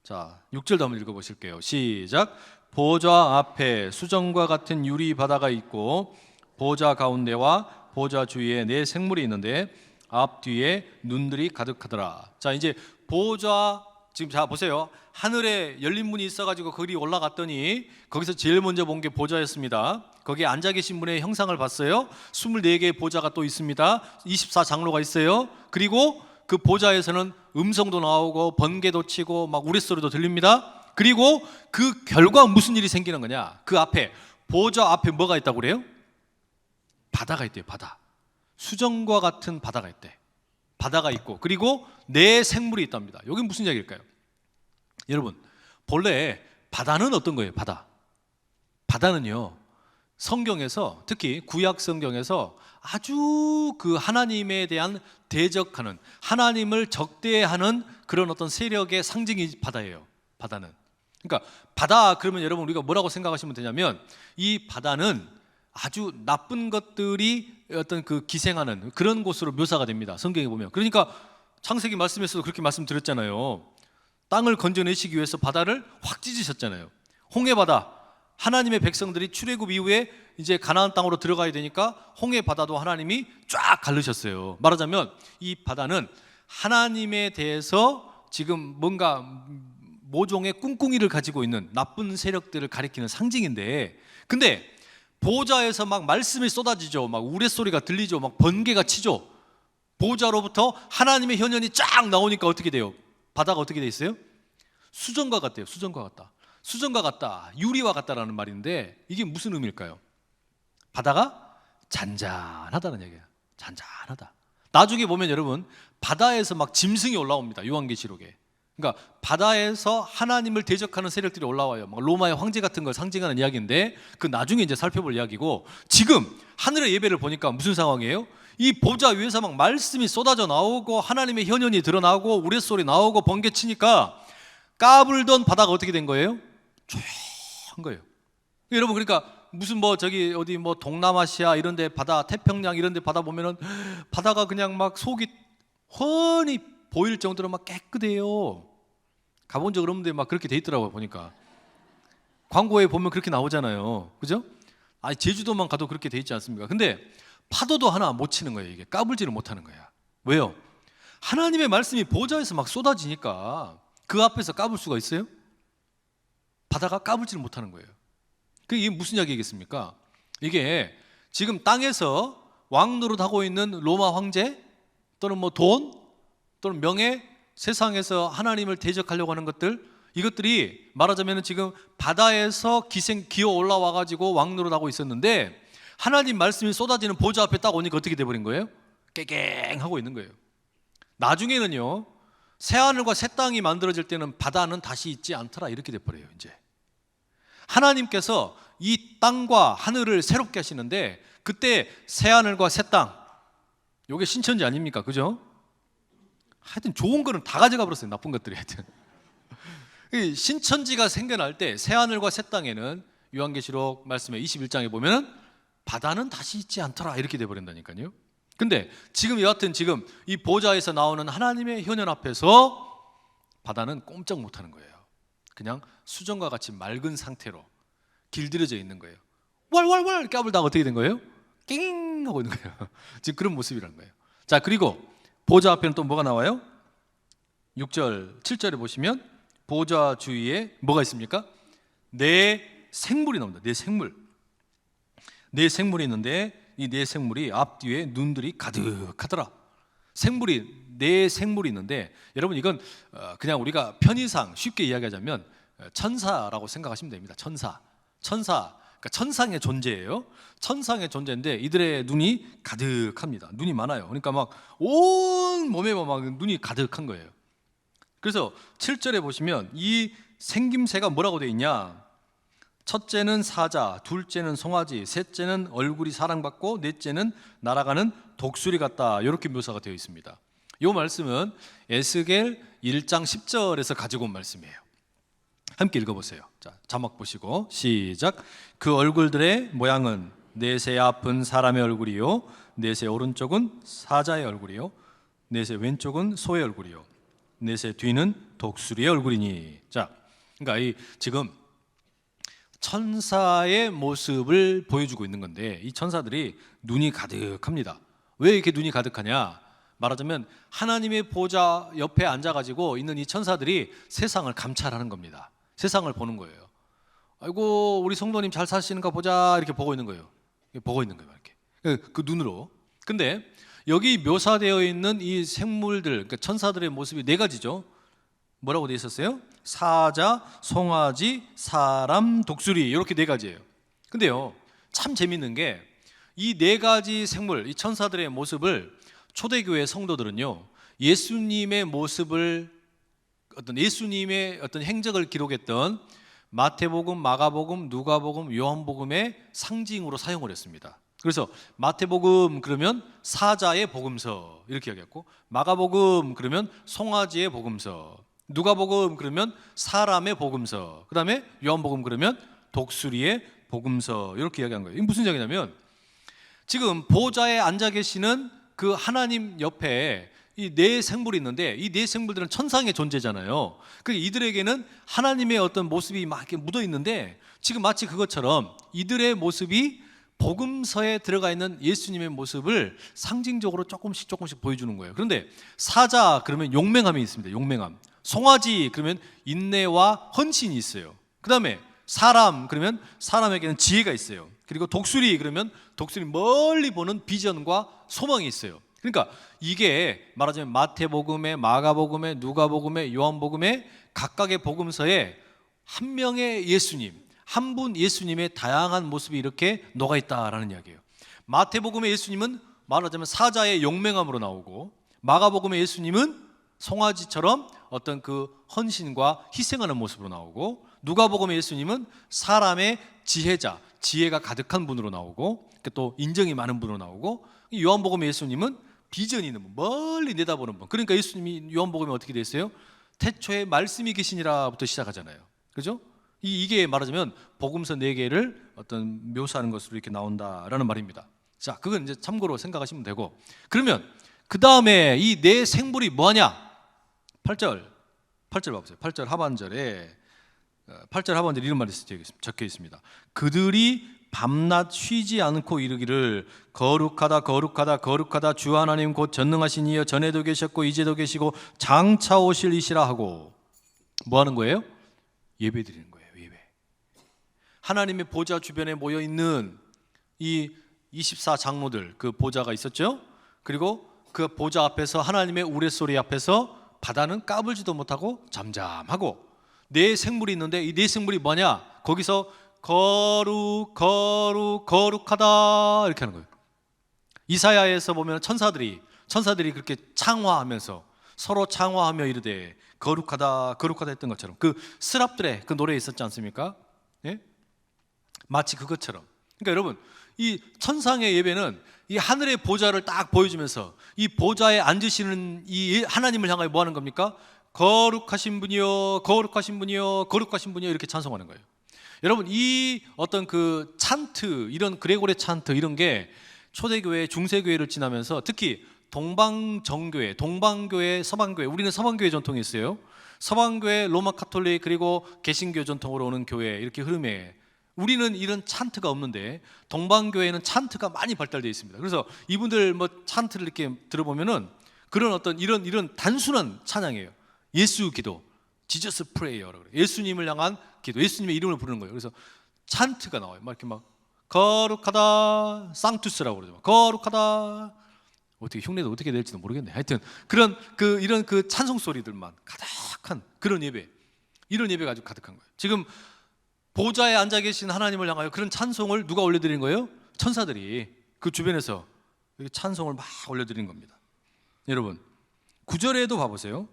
자, 6절도 한번 읽어보실게요. 시작. 보좌 앞에 수정과 같은 유리 바다가 있고 보좌 가운데와 보좌 주위에 네 생물이 있는데 앞뒤에 눈들이 가득하더라. 자, 이제 보좌 지금 자 보세요. 하늘에 열린 문이 있어가지고 거기 올라갔더니 거기서 제일 먼저 본 게 보좌였습니다. 거기에 앉아 계신 분의 형상을 봤어요. 24개의 보좌가 또 있습니다. 24장로가 있어요. 그리고 그 보좌에서는 음성도 나오고 번개도 치고 막 우레소리도 들립니다. 그리고 그 결과 무슨 일이 생기는 거냐? 그 앞에 보좌 앞에 뭐가 있다고 그래요? 바다가 있대요. 바다. 수정과 같은 바다가 있대. 바다가 있고 그리고 네 생물이 있답니다. 여기 무슨 이야기일까요? 여러분, 본래 바다는 어떤 거예요? 바다는요, 성경에서 특히 구약 성경에서 아주 그 하나님에 대한 대적하는, 하나님을 적대하는 그런 어떤 세력의 상징이 바다예요. 바다는. 그러니까 바다 그러면 여러분 우리가 뭐라고 생각하시면 되냐면 이 바다는 아주 나쁜 것들이 어떤 그 기생하는 그런 곳으로 묘사가 됩니다. 성경에 보면. 그러니까 창세기 말씀에서도 그렇게 말씀드렸잖아요. 땅을 건져내시기 위해서 바다를 확 찢으셨잖아요. 홍해바다, 하나님의 백성들이 출애굽 이후에 이제 가나안 땅으로 들어가야 되니까 홍해바다도 하나님이 쫙 가르셨어요. 말하자면 이 바다는 하나님에 대해서 지금 뭔가 모종의 꿍꿍이를 가지고 있는 나쁜 세력들을 가리키는 상징인데, 근데 보좌에서 막 말씀이 쏟아지죠. 막 우레소리가 들리죠. 막 번개가 치죠. 보좌로부터 하나님의 현현이 쫙 나오니까 어떻게 돼요? 바다가 어떻게 돼 있어요? 수정과 같대요. 수정과 같다. 수정과 같다. 유리와 같다라는 말인데 이게 무슨 의미일까요? 바다가 잔잔하다는 얘기예요. 잔잔하다. 나중에 보면 여러분 바다에서 막 짐승이 올라옵니다. 요한계시록에. 그러니까 바다에서 하나님을 대적하는 세력들이 올라와요. 막 로마의 황제 같은 걸 상징하는 이야기인데 그 나중에 이제 살펴볼 이야기고, 지금 하늘의 예배를 보니까 무슨 상황이에요? 이 보좌 위에서 막 말씀이 쏟아져 나오고 하나님의 현현이 드러나고 우레소리 나오고 번개 치니까 까불던 바다가 어떻게 된 거예요? 조용한 거예요. 여러분, 그러니까 무슨 뭐 저기 어디 뭐 동남아시아 이런 데 바다, 태평양 이런 데 바다 보면은 바다가 그냥 막 속이 훤히 보일 정도로 막 깨끗해요. 가본 적 없는데 막 그렇게 돼 있더라고요. 보니까 광고에 보면 그렇게 나오잖아요. 그죠? 아니 제주도만 가도 그렇게 돼 있지 않습니까? 근데 파도도 하나 못 치는 거예요. 이게 까불지를 못하는 거야. 왜요? 하나님의 말씀이 보좌에서 막 쏟아지니까 그 앞에서 까불 수가 있어요? 바다가 까불지를 못하는 거예요. 이게 무슨 이야기겠습니까? 이게 지금 땅에서 왕노릇하고 있는 로마 황제 또는 뭐 돈 또는 명예, 세상에서 하나님을 대적하려고 하는 것들, 이것들이 말하자면 지금 바다에서 기어 올라와 가지고 왕노릇하고 있었는데 하나님 말씀이 쏟아지는 보좌 앞에 딱 오니까 어떻게 돼버린 거예요? 깨갱하고 있는 거예요. 나중에는요, 새하늘과 새 땅이 만들어질 때는 바다는 다시 있지 않더라 이렇게 돼버려요. 이제 하나님께서 이 땅과 하늘을 새롭게 하시는데 그때 새하늘과 새 땅, 요게 신천지 아닙니까? 그죠? 하여튼 좋은 거는 다 가져가 버렸어요. 나쁜 것들이. 하여튼 신천지가 생겨날 때 새하늘과 새 땅에는 요한계시록 말씀에 21장에 보면은 바다는 다시 있지 않더라 이렇게 돼버린다니까요. 근데 지금 여하튼 지금 이 보좌에서 나오는 하나님의 현현 앞에서 바다는 꼼짝 못하는 거예요. 그냥 수정과 같이 맑은 상태로 길들여져 있는 거예요. 왈왈왈 까불다가 어떻게 된 거예요? 낑 하고 있는 거예요. 지금 그런 모습이라는 거예요. 자, 그리고 보좌 앞에는 또 뭐가 나와요? 6절, 7절에 보시면 보좌 주위에 뭐가 있습니까? 네 생물이 나옵니다. 네 생물. 네 생물이 있는데 이 네 생물이 앞뒤에 눈들이 가득하더라. 네 생물이 있는데 여러분 이건 그냥 우리가 편의상 쉽게 이야기하자면 천사라고 생각하시면 됩니다. 천사, 그러니까 천상의 존재예요. 천상의 존재인데 이들의 눈이 가득합니다. 눈이 많아요. 그러니까 막 온 몸에 막 눈이 가득한 거예요. 그래서 7절에 보시면 이 생김새가 뭐라고 되어 있냐? 첫째는 사자, 둘째는 송아지, 셋째는 얼굴이 사랑받고 넷째는 날아가는 독수리 같다. 이렇게 묘사가 되어 있습니다. 이 말씀은 에스겔 1장 10절에서 가지고 온 말씀이에요. 함께 읽어보세요. 자, 자막 보시고 시작. 그 얼굴들의 모양은 넷의 앞은 사람의 얼굴이요, 넷의 오른쪽은 사자의 얼굴이요, 넷의 왼쪽은 소의 얼굴이요, 넷의 뒤는 독수리의 얼굴이니. 자, 그러니까 이 지금 천사의 모습을 보여주고 있는 건데, 이 천사들이 눈이 가득합니다. 왜 이렇게 눈이 가득하냐? 말하자면 하나님의 보좌 옆에 앉아가지고 있는 이 천사들이 세상을 감찰하는 겁니다. 세상을 보는 거예요. 아이고, 우리 성도님 잘 사시는가 보자, 이렇게 보고 있는 거예요. 보고 있는 거예요, 이렇게 그 눈으로. 근데 여기 묘사되어 있는 이 생물들, 그러니까 천사들의 모습이 네 가지죠. 뭐라고 되어 있었어요? 사자, 송아지, 사람, 독수리, 이렇게 네 가지예요. 근데요, 참 재밌는 게 이 네 가지 생물, 이 천사들의 모습을 초대교회 성도들은요, 예수님의 모습을, 예수님의 어떤 행적을 기록했던 마태복음, 마가복음, 누가복음, 요한복음의 상징으로 사용을 했습니다. 그래서 마태복음 그러면 사자의 복음서 이렇게 이야기했고, 마가복음 그러면 송아지의 복음서, 누가복음 그러면 사람의 복음서, 그 다음에 요한복음 그러면 독수리의 복음서, 이렇게 이야기한 거예요. 이게 무슨 이야기냐면, 지금 보좌에 앉아 계시는 그 하나님 옆에 이 네 생물이 있는데, 이 네 생물들은 천상의 존재잖아요. 이들에게는 하나님의 어떤 모습이 막 이렇게 묻어 있는데, 지금 마치 그것처럼 이들의 모습이 복음서에 들어가 있는 예수님의 모습을 상징적으로 조금씩 보여주는 거예요. 그런데 사자 그러면 용맹함이 있습니다. 용맹함. 송아지 그러면 인내와 헌신이 있어요. 그 다음에 사람 그러면 사람에게는 지혜가 있어요. 그리고 독수리 그러면 독수리 멀리 보는 비전과 소망이 있어요. 그러니까 이게 말하자면 마태복음에, 마가복음에, 누가복음에, 요한복음에 각각의 복음서에 한 명의 예수님, 한 분 예수님의 다양한 모습이 이렇게 녹아있다라는 이야기예요. 마태복음의 예수님은 말하자면 사자의 용맹함으로 나오고, 마가복음의 예수님은 송아지처럼 어떤 그 헌신과 희생하는 모습으로 나오고, 누가복음의 예수님은 사람의 지혜자, 지혜가 가득한 분으로 나오고, 또 인정이 많은 분으로 나오고, 요한복음의 예수님은 비전이 있는 분, 멀리 내다보는 분. 그러니까 예수님이 요한복음에 어떻게 돼 있어요? 태초에 말씀이 계시니라부터 시작하잖아요. 그죠? 이게 말하자면 복음서 4개를 어떤 묘사하는 것으로 이렇게 나온다라는 말입니다. 자, 그건 이제 참고로 생각하시면 되고, 그러면 그 다음에 이 네 생물이 뭐하냐? 8절 봐보세요. 8절 하반절에 이런 말이 적혀 있습니다. 그들이 밤낮 쉬지 않고 이르기를 거룩하다 거룩하다 거룩하다 주 하나님 곧 전능하신 이여 전에도 계셨고 이제도 계시고 장차 오실 이시라 하고, 뭐 하는 거예요? 예배 드리는 거예요. 예배. 하나님의 보좌 주변에 모여 있는 이 24장로들, 그 보좌가 있었죠. 그리고 그 보좌 앞에서 하나님의 우레소리 앞에서 바다는 까불지도 못하고 잠잠하고, 네 생물이 있는데 이 네 생물이 뭐냐? 거기서 거룩 거룩 거룩하다 이렇게 하는 거예요. 이사야에서 보면 천사들이 그렇게 창화하면서 서로 창화하며 이르되 거룩하다 거룩하다 했던 것처럼, 그 스랍들의 그 노래에 있었지 않습니까? 예? 마치 그것처럼. 그러니까 여러분, 이 천상의 예배는 이 하늘의 보좌를 딱 보여주면서 이 보좌에 앉으시는 이 하나님을 향하여 뭐 하는 겁니까? 거룩하신 분이요 거룩하신 분이요 거룩하신 분이요 이렇게 찬송하는 거예요. 여러분, 이 어떤 그 찬트, 이런 그레고레 찬트 이런 게 초대교회, 중세교회를 지나면서 특히 동방정교회, 동방교회, 서방교회, 우리는 서방교회 전통이 있어요. 서방교회, 로마 카톨릭, 그리고 개신교 전통으로 오는 교회, 이렇게 흐름에 우리는 이런 찬트가 없는데 동방교회는 찬트가 많이 발달되어 있습니다. 그래서 이분들 뭐 찬트를 이렇게 들어보면은 그런 어떤 이런 단순한 찬양이에요. 예수 기도, 지저스 프레이어라고 그래요. 예수님을 향한 기도, 예수님의 이름을 부르는 거예요. 그래서 찬트가 나와요. 막 이렇게 막 거룩하다, 상투스라고 그러죠. 거룩하다. 어떻게 흉내도 어떻게 낼지도 모르겠네. 하여튼 그런 이런 찬송 소리들만 가득한 그런 예배, 이런 예배가 아주 가득한 거예요. 지금 보좌에 앉아 계신 하나님을 향하여 그런 찬송을 누가 올려드리는 거예요? 천사들이 그 주변에서 찬송을 막 올려드리는 겁니다. 여러분, 9절에도 봐보세요.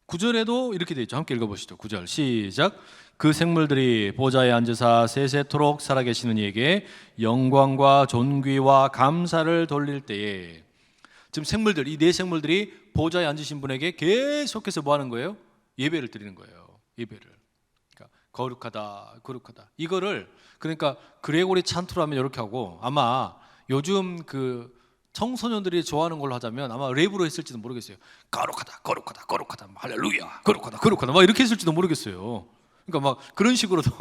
9절에도 이렇게 되어 있죠. 함께 읽어보시죠. 9절 시작. 그 생물들이 보좌에 앉으사 세세토록 살아계시는 이에게 영광과 존귀와 감사를 돌릴 때에, 지금 생물들, 이 네 생물들이 보좌에 앉으신 분에게 계속해서 뭐 하는 거예요? 예배를 드리는 거예요. 예배를. 그러니까 거룩하다 거룩하다, 이거를 그러니까 그레고리 찬트로 하면 이렇게 하고, 아마 요즘 그 청소년들이 좋아하는 걸로 하자면 아마 랩으로 했을지도 모르겠어요. 거룩하다 거룩하다 거룩하다 할렐루야 거룩하다 거룩하다 막 이렇게 했을지도 모르겠어요. 그러니까 막 그런 식으로도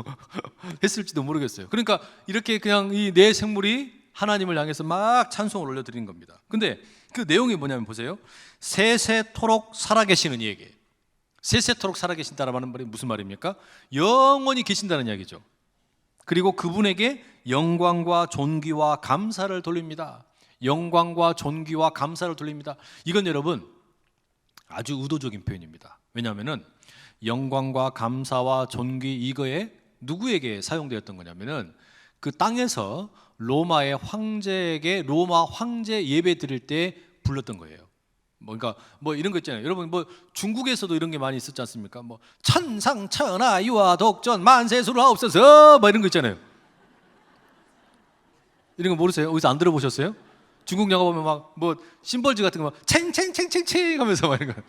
했을지도 모르겠어요. 그러니까 이렇게 그냥 이 네 생물이 하나님을 향해서 막 찬송을 올려드리는 겁니다. 근데 그 내용이 뭐냐면 보세요. 세세토록 살아계시는 이에게, 세세토록 살아계신다라는 말이 무슨 말입니까? 영원히 계신다는 이야기죠. 그리고 그분에게 영광과 존귀와 감사를 돌립니다. 영광과 존귀와 감사를 돌립니다. 이건 여러분 아주 의도적인 표현입니다. 왜냐하면은 영광과 감사와 존귀 이거에 누구에게 사용되었던 거냐면은 그 땅에서 로마의 황제에게 로마 황제 예배 드릴 때 불렀던 거예요. 그러니까 뭐 이런 거 있잖아요. 여러분 뭐 중국에서도 이런 게 많이 있었지 않습니까? 뭐 천상 천하 유아 독전 만세수를 하옵소서 뭐 이런 거 있잖아요. 이런 거 모르세요? 어디서 안 들어보셨어요? 중국 영화 보면 막 뭐 심벌즈 같은 거 막 챙챙챙챙챙 하면서 막 이런 거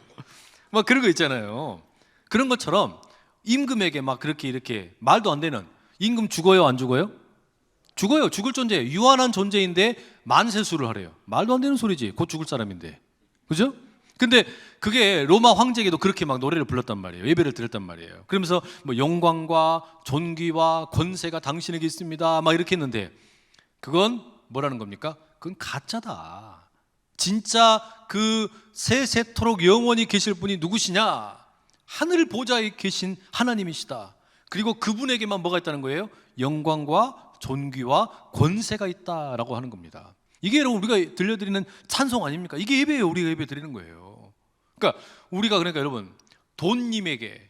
막 그런 거 있잖아요. 그런 것처럼 임금에게 막 그렇게 이렇게 말도 안 되는, 임금 죽어요 안 죽어요? 죽어요. 죽을 존재예요. 유한한 존재인데 만세수를 하래요. 말도 안 되는 소리지. 곧 죽을 사람인데. 그죠? 근데 그게 로마 황제에게도 그렇게 막 노래를 불렀단 말이에요. 예배를 드렸단 말이에요. 그러면서 뭐 영광과 존귀와 권세가 당신에게 있습니다 막 이렇게 했는데 그건 뭐라는 겁니까? 그건 가짜다. 진짜 그 세세토록 영원히 계실 분이 누구시냐? 하늘 보좌에 계신 하나님이시다. 그리고 그분에게만 뭐가 있다는 거예요? 영광과 존귀와 권세가 있다라고 하는 겁니다. 이게 여러분 우리가 들려드리는 찬송 아닙니까? 이게 예배예요. 우리가 예배 드리는 거예요. 그러니까 우리가 그러니까 여러분 돈님에게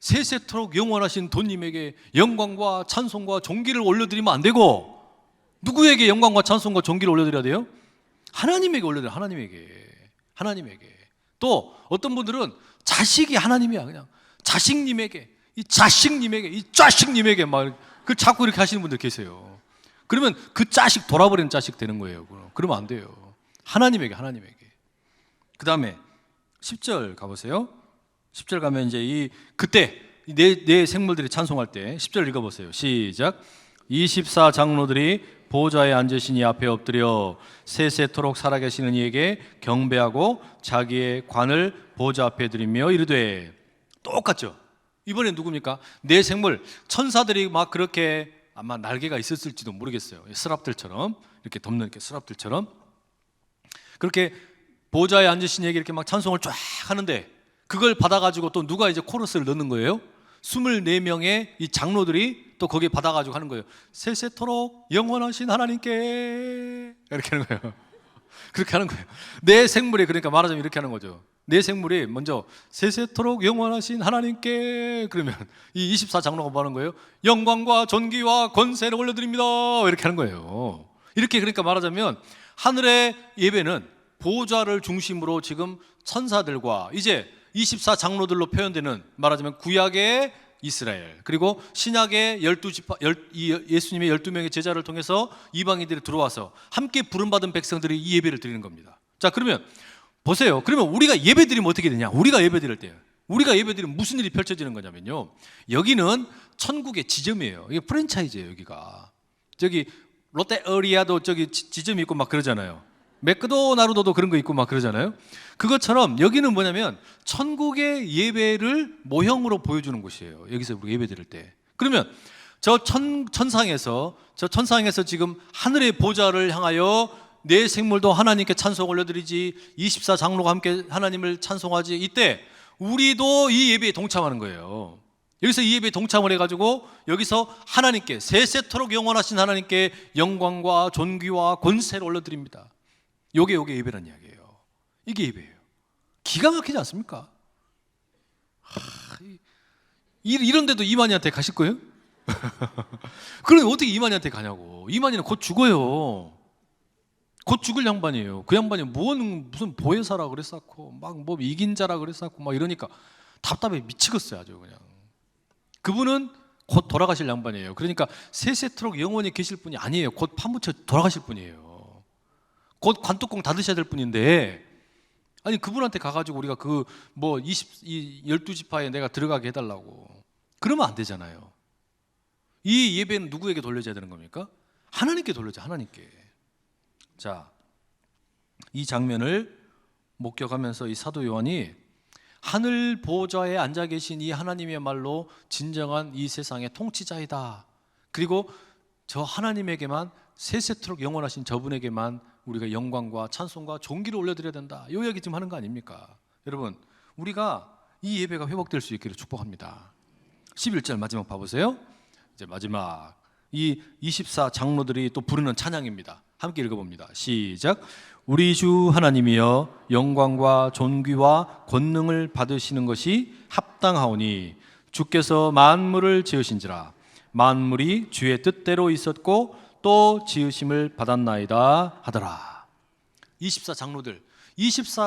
세세토록 영원하신 돈님에게 영광과 찬송과 존귀를 올려드리면 안 되고 누구에게 영광과 찬송과 존귀를 올려드려야 돼요? 하나님에게 올려드려요. 하나님에게. 또 어떤 분들은 자식이 하나님이야. 그냥 자식님에게 막 그 자꾸 이렇게 하시는 분들 계세요. 그러면 그 자식 돌아버리는 자식 되는 거예요. 그러면 안 돼요. 하나님에게. 그 다음에 10절 가보세요. 10절 가면 이제 그때 네 생물들이 찬송할 때 10절 읽어보세요. 시작. 24장로들이 보좌에 앉으신 이 앞에 엎드려 세세토록 살아계시는 이에게 경배하고 자기의 관을 보좌 앞에 드리며 이르되. 똑같죠? 이번엔 누굽니까? 네 생물, 천사들이 막 그렇게 아마 날개가 있었을지도 모르겠어요. 스랍들처럼 이렇게 덮는 이렇게 스랍들처럼 그렇게 보좌에 앉으신 이에게 이렇게 막 찬송을 쫙 하는데 그걸 받아가지고 또 누가 이제 코러스를 넣는 거예요? 24명의 이 장로들이 또 거기에 받아가지고 하는 거예요. 세세토록 영원하신 하나님께 이렇게 하는 거예요. 그렇게 하는 거예요. 네 생물이 그러니까 말하자면 이렇게 하는 거죠. 네 생물이 먼저 세세토록 영원하신 하나님께 그러면 이 24장로가 뭐 하는 거예요? 영광과 존귀와 권세를 올려드립니다 이렇게 하는 거예요. 이렇게 그러니까 말하자면 하늘의 예배는 보좌를 중심으로 지금 천사들과 이제 24장로들로 표현되는 말하자면 구약의 이스라엘 그리고 신약의 예수님의 12명의 제자를 통해서 이방인들이 들어와서 함께 부름받은 백성들이 이 예배를 드리는 겁니다. 자 그러면 보세요. 그러면 우리가 예배 드리면 어떻게 되냐? 우리가 예배 드릴 때 우리가 예배 드리면 무슨 일이 펼쳐지는 거냐면요, 여기는 천국의 지점이에요. 이게 프랜차이즈예요. 여기가 저기 롯데어리아도 저기 지점이 있고 막 그러잖아요. 맥도나르도도 그런 거 있고 막 그러잖아요. 그것처럼 여기는 뭐냐면 천국의 예배를 모형으로 보여주는 곳이에요. 여기서 우리가 예배 드릴 때. 그러면 저 천상에서 지금 하늘의 보좌를 향하여 네 생물도 하나님께 찬송 올려드리지 24장로가 함께 하나님을 찬송하지. 이때 우리도 이 예배에 동참하는 거예요. 여기서 이 예배에 동참을 해가지고 여기서 하나님께 세세토록 영원하신 하나님께 영광과 존귀와 권세를 올려드립니다. 요게 예배란 이야기예요. 이게 예배예요. 기가 막히지 않습니까? 이런데도 이만희한테 가실 거예요? 그럼 어떻게 이만희한테 가냐고. 이만희는 곧 죽어요. 곧 죽을 양반이에요. 그 양반이 무슨 보혜사라 그랬었고 막 뭐 이긴 자라 그랬었고 막 이러니까 답답해 미치겠어요. 아주 그냥. 그분은 곧 돌아가실 양반이에요. 그러니까 세세토록 영원히 계실 분이 아니에요. 곧 파묻혀 돌아가실 분이에요. 곧 관뚜껑 닫으셔야 될 분인데, 아니 그분한테 가가지고 우리가 그 뭐 12지파에 내가 들어가게 해달라고 그러면 안 되잖아요. 이 예배는 누구에게 돌려줘야 되는 겁니까? 하나님께 돌려줘. 하나님께. 자, 이 장면을 목격하면서 이 사도 요한이 하늘 보좌에 앉아 계신 이 하나님이야말로 진정한 이 세상의 통치자이다. 그리고 저 하나님에게만 세세토록 영원하신 저분에게만 우리가 영광과 찬송과 존귀를 올려드려야 된다. 이 이야기 지금 하는 거 아닙니까? 여러분, 우리가 이 예배가 회복될 수 있기를 축복합니다. 11절 마지막 봐보세요. 이제 마지막 이 24 장로들이 또 부르는 찬양입니다. 함께 읽어봅니다. 시작. 우리 주 하나님이여 영광과 존귀와 권능을 받으시는 것이 합당하오니 주께서 만물을 지으신지라. 만물이 주의 뜻대로 있었고 또 지으심을 받았나이다 하더라. 24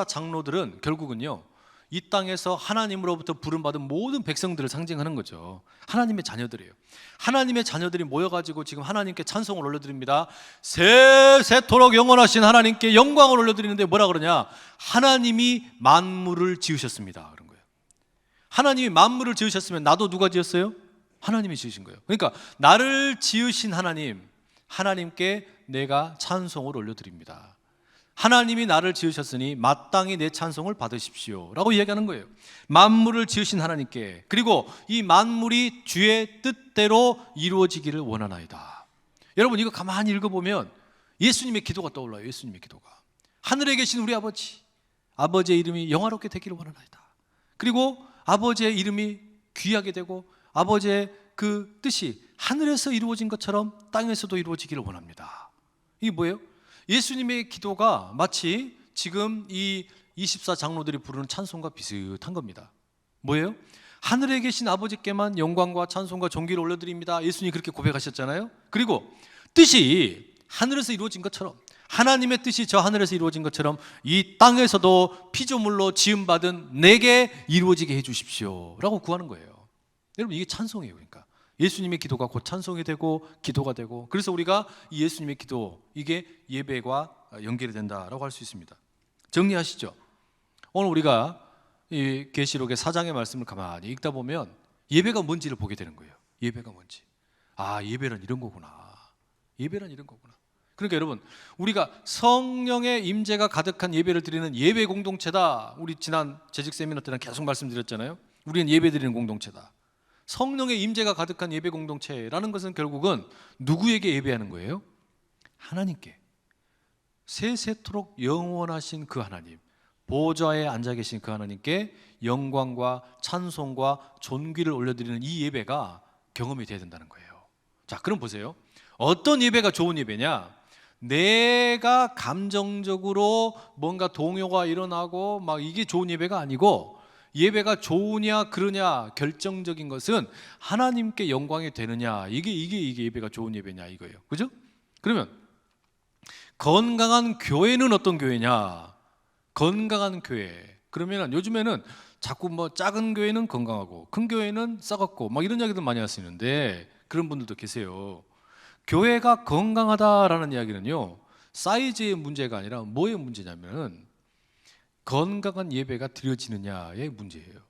장로들은 결국은요, 이 땅에서 하나님으로부터 부름받은 모든 백성들을 상징하는 거죠. 하나님의 자녀들이에요. 하나님의 자녀들이 모여가지고 지금 하나님께 찬송을 올려드립니다. 세세토록 영원하신 하나님께 영광을 올려드리는데 뭐라 그러냐? 하나님이 만물을 지으셨습니다 그런 거예요. 하나님이 만물을 지으셨으면 나도 누가 지었어요? 하나님이 지으신 거예요. 그러니까 나를 지으신 하나님께 내가 찬송을 올려드립니다. 하나님이 나를 지으셨으니 마땅히 내 찬송을 받으십시오 라고 이야기하는 거예요. 만물을 지으신 하나님께, 그리고 이 만물이 주의 뜻대로 이루어지기를 원하나이다. 여러분, 이거 가만히 읽어보면 예수님의 기도가 떠올라요. 예수님의 기도가. 하늘에 계신 우리 아버지의 이름이 영화롭게 되기를 원하나이다. 그리고 아버지의 이름이 귀하게 되고 아버지의 그 뜻이 하늘에서 이루어진 것처럼 땅에서도 이루어지기를 원합니다. 이게 뭐예요? 예수님의 기도가 마치 지금 이 24 장로들이 부르는 찬송과 비슷한 겁니다. 뭐예요? 하늘에 계신 아버지께만 영광과 찬송과 존귀를 올려드립니다. 예수님이 그렇게 고백하셨잖아요. 그리고 뜻이 하늘에서 이루어진 것처럼, 하나님의 뜻이 저 하늘에서 이루어진 것처럼 이 땅에서도 피조물로 지음받은 내게 이루어지게 해주십시오 라고 구하는 거예요. 여러분, 이게 찬송이에요. 그러니까 예수님의 기도가 곧 찬송이 되고 기도가 되고, 그래서 우리가 이 예수님의 기도, 이게 예배와 연결이 된다라고 할 수 있습니다. 정리하시죠. 오늘 우리가 이 계시록의 4장의 말씀을 가만히 읽다 보면 예배가 뭔지를 보게 되는 거예요. 예배가 뭔지. 아, 예배란 이런 거구나. 예배란 이런 거구나. 그러니까 여러분, 우리가 성령의 임재가 가득한 예배를 드리는 예배 공동체다. 우리 지난 재직 세미나 때는 계속 말씀드렸잖아요. 우리는 예배 드리는 공동체다. 성령의 임재가 가득한 예배 공동체라는 것은 결국은 누구에게 예배하는 거예요? 하나님께. 세세토록 영원하신 그 하나님, 보좌에 앉아 계신 그 하나님께 영광과 찬송과 존귀를 올려드리는 이 예배가 경험이 돼야 된다는 거예요. 자, 그럼 보세요. 어떤 예배가 좋은 예배냐? 내가 감정적으로 뭔가 동요가 일어나고 막 이게 좋은 예배가 아니고, 예배가 좋으냐 그러냐 결정적인 것은 하나님께 영광이 되느냐, 이게 예배가 좋은 예배냐 이거예요. 그죠? 그러면 건강한 교회는 어떤 교회냐? 건강한 교회. 그러면 요즘에는 자꾸 뭐 작은 교회는 건강하고 큰 교회는 썩었고 막 이런 이야기들 많이 하시는데, 그런 분들도 계세요. 교회가 건강하다라는 이야기는요, 사이즈의 문제가 아니라 뭐의 문제냐면 건강한 예배가 드려지느냐의 문제예요.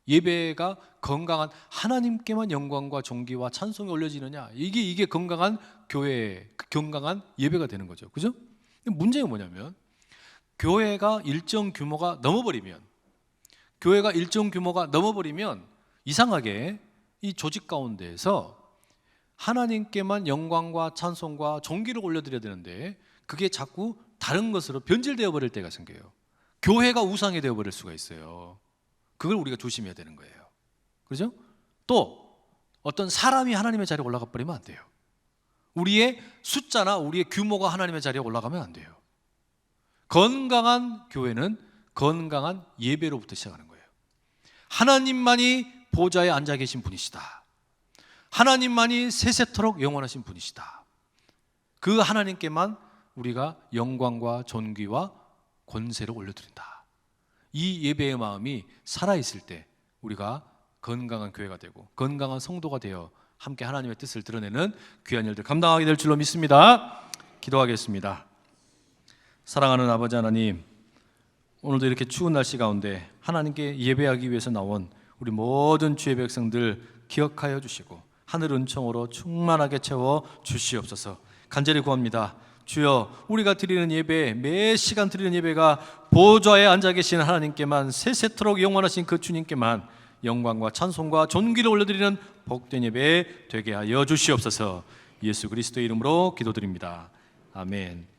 예배가 건강한 하나님께만 영광과 존귀와 찬송이 올려지느냐, 이게 건강한 교회, 건강한 예배가 되는 거죠. 그죠? 문제가 뭐냐면 교회가 일정 규모가 넘어버리면 이상하게 이 조직 가운데에서 하나님께만 영광과 찬송과 존귀를 올려드려야 되는데 그게 자꾸 다른 것으로 변질되어 버릴 때가 생겨요. 교회가 우상이 되어버릴 수가 있어요. 그걸 우리가 조심해야 되는 거예요. 그렇죠? 또 어떤 사람이 하나님의 자리에 올라가 버리면 안 돼요. 우리의 숫자나 우리의 규모가 하나님의 자리에 올라가면 안 돼요. 건강한 교회는 건강한 예배로부터 시작하는 거예요. 하나님만이 보좌에 앉아 계신 분이시다. 하나님만이 세세토록 영원하신 분이시다. 그 하나님께만 우리가 영광과 존귀와 권세를 올려드린다. 이 예배의 마음이 살아있을 때 우리가 건강한 교회가 되고 건강한 성도가 되어 함께 하나님의 뜻을 드러내는 귀한 일들 감당하게 될 줄로 믿습니다. 기도하겠습니다. 사랑하는 아버지 하나님, 오늘도 이렇게 추운 날씨 가운데 하나님께 예배하기 위해서 나온 우리 모든 주의 백성들 기억하여 주시고 하늘 은총으로 충만하게 채워 주시옵소서. 간절히 구합니다. 주여, 우리가 드리는 예배, 매 시간 드리는 예배가 보좌에 앉아 계신 하나님께만, 세세토록 영원하신 그 주님께만 영광과 찬송과 존귀를 올려드리는 복된 예배 되게 하여 주시옵소서. 예수 그리스도의 이름으로 기도드립니다. 아멘.